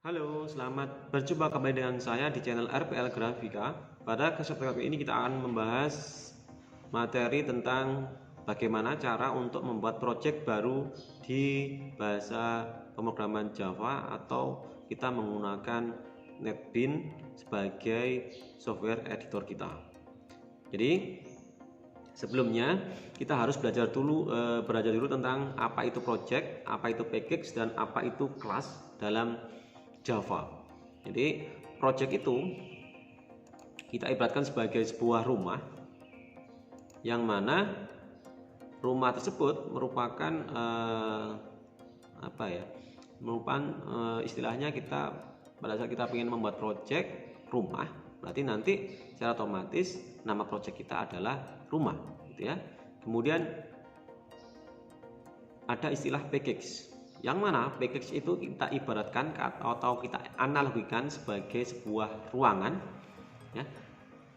Halo, selamat berjumpa kembali dengan saya di channel RPL Grafika. Pada kesempatan kali ini kita akan membahas materi tentang bagaimana cara untuk membuat project baru di bahasa pemrograman Java atau kita menggunakan NetBeans sebagai software editor kita. Jadi sebelumnya kita harus belajar dulu tentang apa itu project, apa itu package, dan apa itu class dalam Java. Jadi project itu kita ibaratkan sebagai sebuah rumah, yang mana rumah tersebut merupakan istilahnya kita pada saat kita ingin membuat project rumah, berarti nanti secara otomatis nama project kita adalah rumah, gitu ya. Kemudian ada istilah package, yang mana package itu kita ibaratkan atau kita analogikan sebagai sebuah ruangan, ya.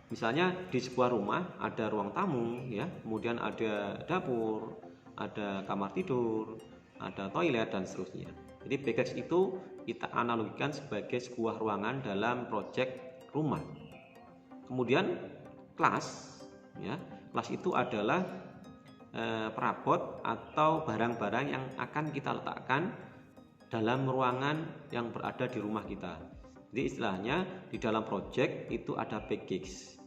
Misalnya di sebuah rumah ada ruang tamu, ya, kemudian ada dapur, ada kamar tidur, ada toilet, dan seterusnya. Jadi package itu kita analogikan sebagai sebuah ruangan dalam project rumah. Kemudian kelas, ya, kelas itu adalah perabot atau barang-barang yang akan kita letakkan dalam ruangan yang berada di rumah kita. Jadi istilahnya di dalam project itu ada package,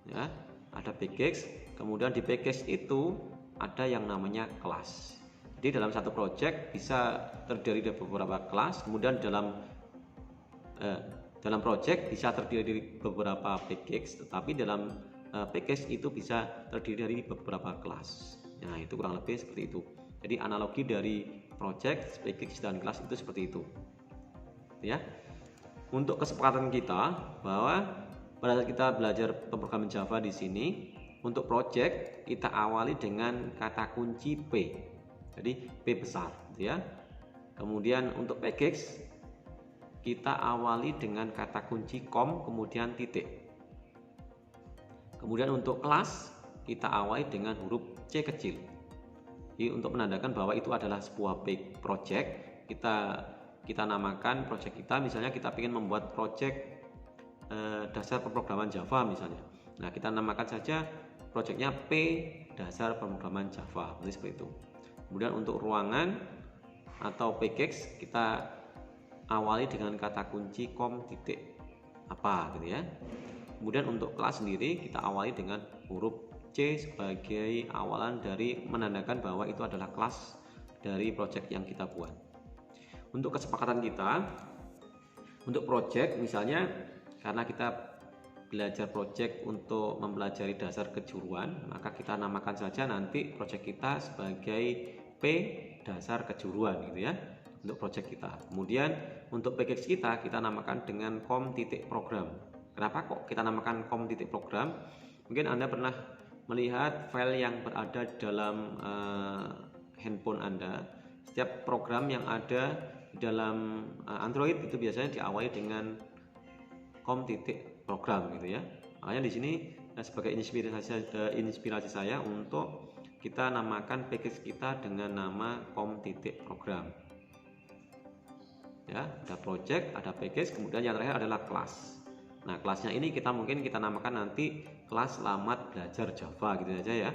ya, ada package. Kemudian di package itu ada yang namanya kelas. Jadi dalam satu project bisa terdiri dari beberapa kelas. Kemudian dalam project bisa terdiri dari beberapa package, tetapi dalam package itu bisa terdiri dari beberapa kelas. Nah, itu kurang lebih seperti itu. Jadi analogi dari project, package, dan kelas itu seperti itu, ya. Untuk kesepakatan kita bahwa pada saat kita belajar pemrograman Java di sini, untuk project kita awali dengan kata kunci P. Jadi P besar, ya. Kemudian untuk package kita awali dengan kata kunci kom kemudian titik. Kemudian untuk kelas kita awali dengan huruf C kecil. Jadi untuk menandakan bahwa itu adalah sebuah project, kita namakan project kita, misalnya kita ingin membuat project dasar pemrograman Java misalnya. Nah, kita namakan saja projectnya P dasar pemrograman Java, seperti itu. Kemudian untuk ruangan atau package kita awali dengan kata kunci kom titik apa, gitu ya. Kemudian untuk kelas sendiri kita awali dengan huruf C sebagai awalan dari menandakan bahwa itu adalah kelas dari project yang kita buat. Untuk kesepakatan kita untuk project, misalnya karena kita belajar project untuk mempelajari dasar kejuruan, maka kita namakan saja nanti project kita sebagai P dasar kejuruan, gitu ya, untuk project kita. Kemudian untuk package kita namakan dengan kom titik program. Kenapa kok kita namakan kom titik program? Mungkin Anda pernah melihat file yang berada dalam handphone Anda. Setiap program yang ada di dalam Android itu biasanya diawali dengan kom titik program, gitu ya. Makanya di sini sebagai inspirasi saya untuk kita namakan package kita dengan nama kom titik program. Ya, ada project, ada package, kemudian yang terakhir adalah kelas. Nah, kelasnya ini mungkin kita namakan nanti kelas selamat belajar Java, gitu saja ya.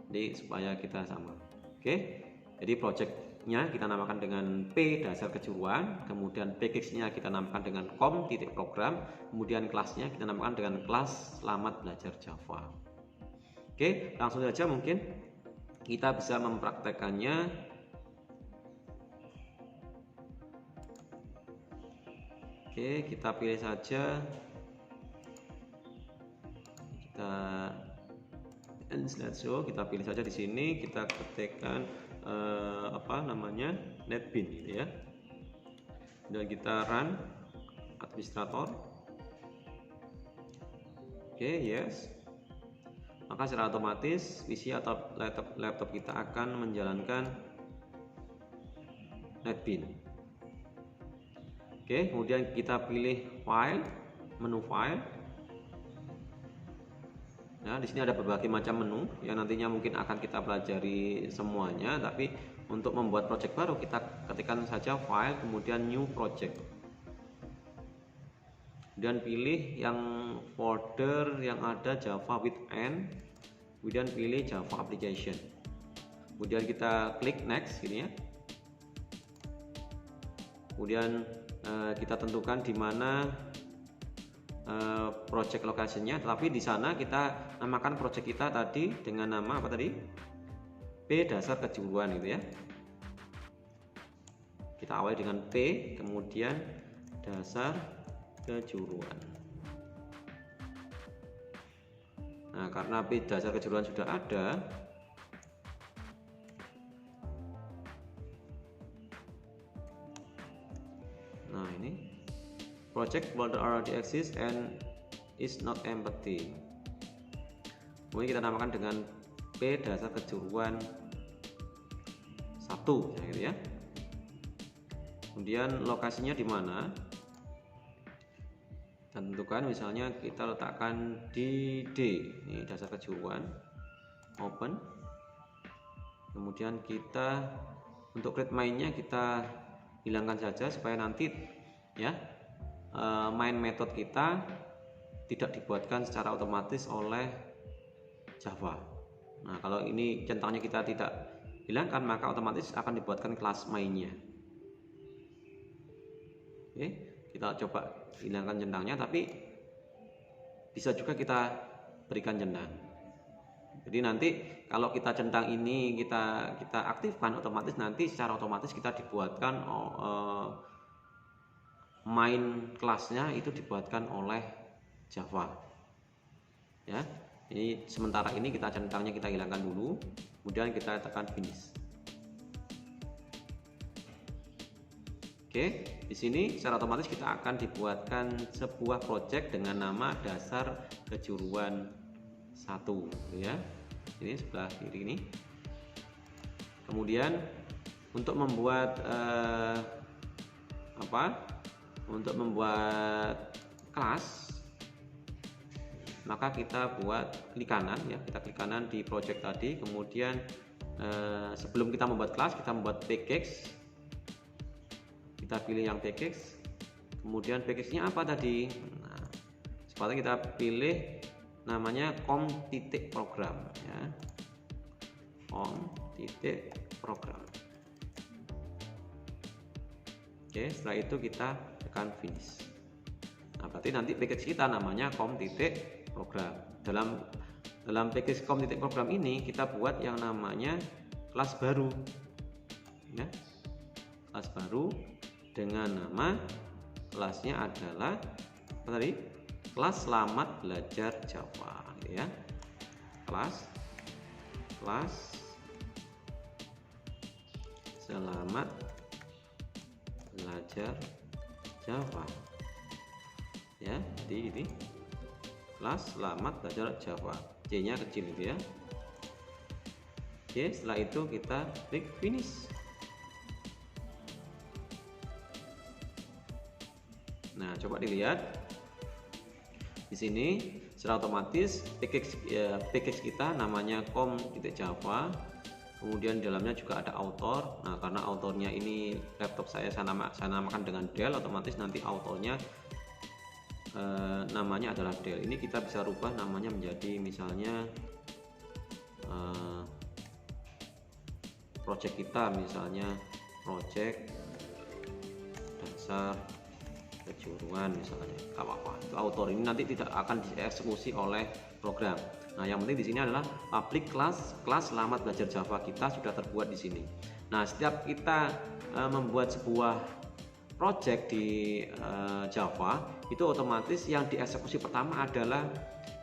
Jadi supaya kita sama. Oke. Jadi projectnya kita namakan dengan P dasar kejuruan, kemudian package-nya kita namakan dengan kom titik program, kemudian kelasnya kita namakan dengan kelas selamat belajar Java. Oke, langsung saja mungkin kita bisa mempraktekannya. Oke, kita pilih saja. Kita pilih saja di sini, kita ketikkan NetBeans, gitu ya. Dan kita run administrator. Oke, yes. Maka secara otomatis PC atau laptop kita akan menjalankan NetBeans. Oke, kemudian kita pilih file, menu file. Nah, di sini ada berbagai macam menu yang nantinya mungkin akan kita pelajari semuanya, tapi Untuk membuat project baru kita ketikkan saja file kemudian new project, kemudian pilih yang folder yang ada Java with N, kemudian pilih Java application, kemudian kita klik next gini ya. Kemudian kita tentukan di mana project location-nya, tapi di sana kita namakan project kita tadi dengan nama apa tadi? P dasar kejuruan gitu ya. Kita awali dengan P, kemudian dasar kejuruan. Nah, karena P dasar kejuruan sudah ada, nah ini project folder already exists and is not empty. Kemudian kita namakan dengan P dasar kejuruan 1 gitu ya. Kemudian lokasinya di mana? Dan tentukan misalnya kita letakkan di D. Ini dasar kejuruan. Open. Kemudian kita untuk create mainnya kita hilangkan saja supaya nanti ya main method kita tidak dibuatkan secara otomatis oleh Java. Nah, kalau ini centangnya kita tidak hilangkan, maka otomatis akan dibuatkan kelas mainnya. Oke, kita coba hilangkan centangnya, tapi bisa juga kita berikan centang. Jadi nanti kalau kita centang ini kita aktifkan, otomatis nanti secara otomatis kita dibuatkan main kelasnya itu dibuatkan oleh Java. Ya. Ini sementara ini kita centangnya kita hilangkan dulu, kemudian kita tekan finish. Oke, di sini secara otomatis kita akan dibuatkan sebuah project dengan nama dasar kejuruan 1 ya. Ini sebelah kiri ini. Kemudian untuk membuat Untuk membuat kelas, maka kita buat klik kanan ya, kita klik kanan di project tadi, kemudian sebelum kita membuat kelas kita membuat package, kita pilih yang package, kemudian package-nya apa tadi? Nah, sepatutnya kita pilih namanya com.program ya, com.program. Oke, setelah itu kita tekan finish. Nah, berarti nanti package kita namanya com.program. Dalam package com.program ini kita buat yang namanya kelas baru. Ya. Kelas baru dengan nama kelasnya adalah apa tadi? Kelas Selamat Belajar Java, gitu ya. Kelas Selamat Belajar Java. Ya, jadi ini kelas Selamat Belajar Java. C-nya kecil itu ya. Oke, setelah itu kita klik finish. Nah, coba dilihat di sini secara otomatis package kita namanya com.java. Kemudian di dalamnya juga ada author. Nah, karena authornya ini laptop saya namakan dengan Dell, otomatis nanti authornya namanya adalah Dell. Ini kita bisa rubah namanya menjadi misalnya project kita misalnya project dasar kejuruan misalnya. Apa-apa. Itu author ini nanti tidak akan dieksekusi oleh program. Nah, yang penting di sini adalah public kelas Selamat Belajar Java kita sudah terbuat di sini. Nah, setiap kita membuat sebuah project di Java, itu otomatis yang dieksekusi pertama adalah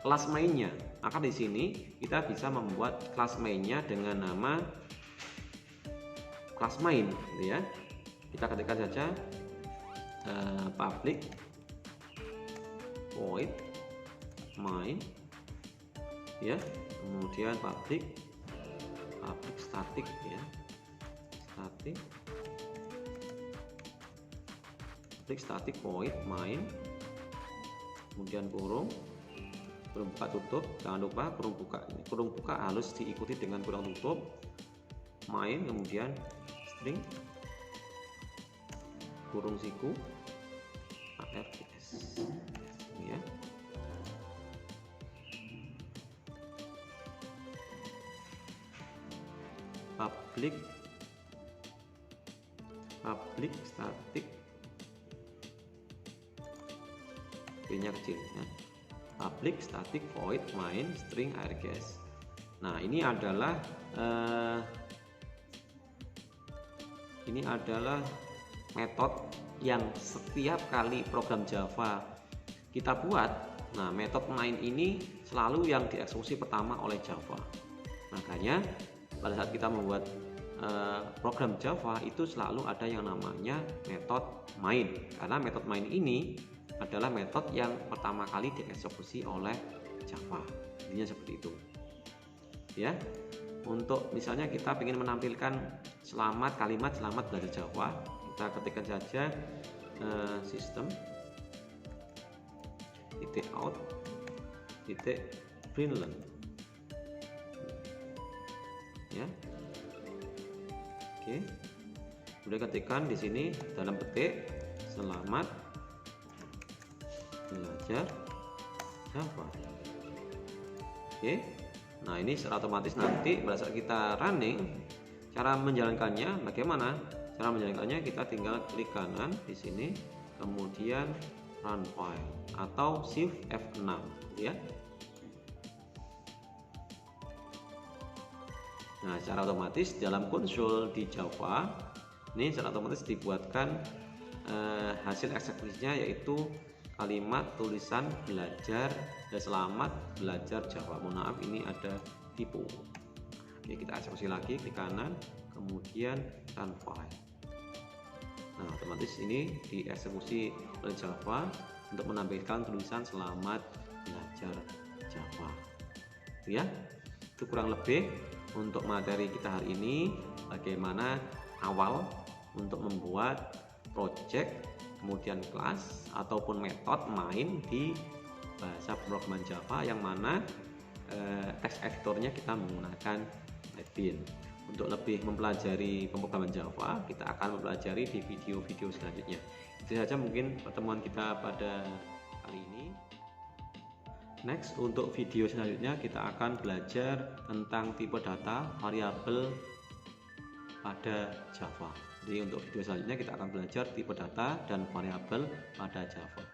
kelas mainnya. Maka di sini kita bisa membuat kelas mainnya dengan nama kelas main, gitu ya. Kita ketikkan saja public void main ya, kemudian public static ya, static void main, kemudian kurung buka tutup, jangan lupa kurung buka harus diikuti dengan kurung tutup, main, kemudian string kurung siku args ya. Public static b-nya kecil ya. Public static void main string args. Nah, ini adalah metode yang setiap kali program Java kita buat, nah metode main ini selalu yang dieksekusi pertama oleh Java. Makanya pada saat kita membuat program Java itu selalu ada yang namanya metode main, karena metode main ini adalah metode yang pertama kali dieksekusi oleh Java. Intinya seperti itu ya. Untuk misalnya kita ingin menampilkan kalimat selamat belajar Java, kita ketikkan saja sistem .out .println ya. Oke, udah ketikkan di sini dalam petik selamat belajar Java. Oke, nah ini secara otomatis nanti pada saat kita running, cara menjalankannya bagaimana? Cara menjalankannya kita tinggal klik kanan di sini, kemudian run file atau shift F6 ya. Nah, secara otomatis dalam konsol di Java ini secara otomatis dibuatkan hasil eksekusinya, yaitu kalimat tulisan belajar dan selamat belajar Java. Mohon maaf, ini ada tipu. Oke, kita eksekusi lagi klik kanan, kemudian run file. Nah, otomatis ini dieksekusi oleh Java untuk menampilkan tulisan selamat belajar Java. Itu ya, itu kurang lebih untuk materi kita hari ini, bagaimana awal untuk membuat project, kemudian kelas ataupun metode main di bahasa pemrograman Java, yang mana text editornya kita menggunakan Netbeans. Untuk lebih mempelajari pemrograman Java, kita akan mempelajari di video-video selanjutnya. Itu saja mungkin pertemuan kita pada kali ini. Next, untuk video selanjutnya kita akan belajar tentang tipe data variabel pada Java. Jadi untuk video selanjutnya kita akan belajar tipe data dan variabel pada Java.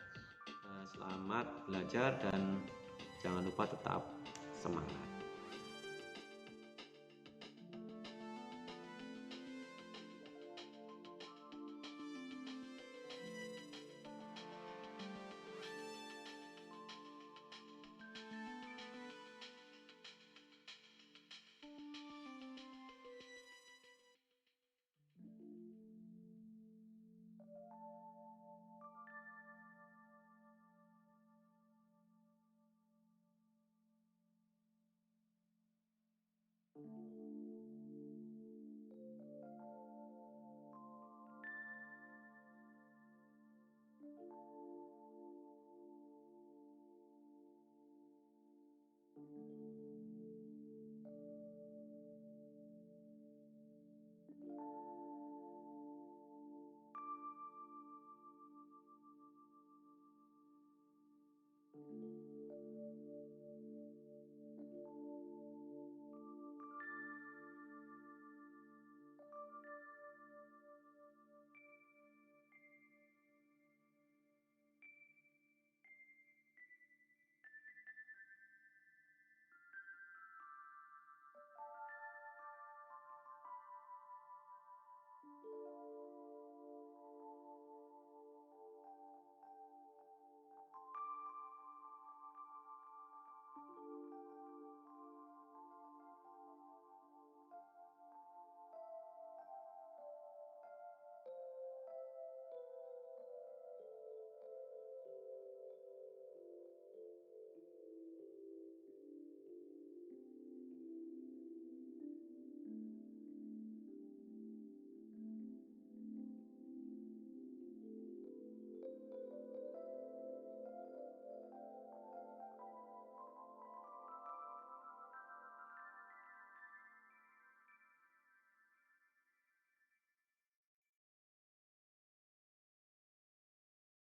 Selamat belajar dan jangan lupa tetap semangat.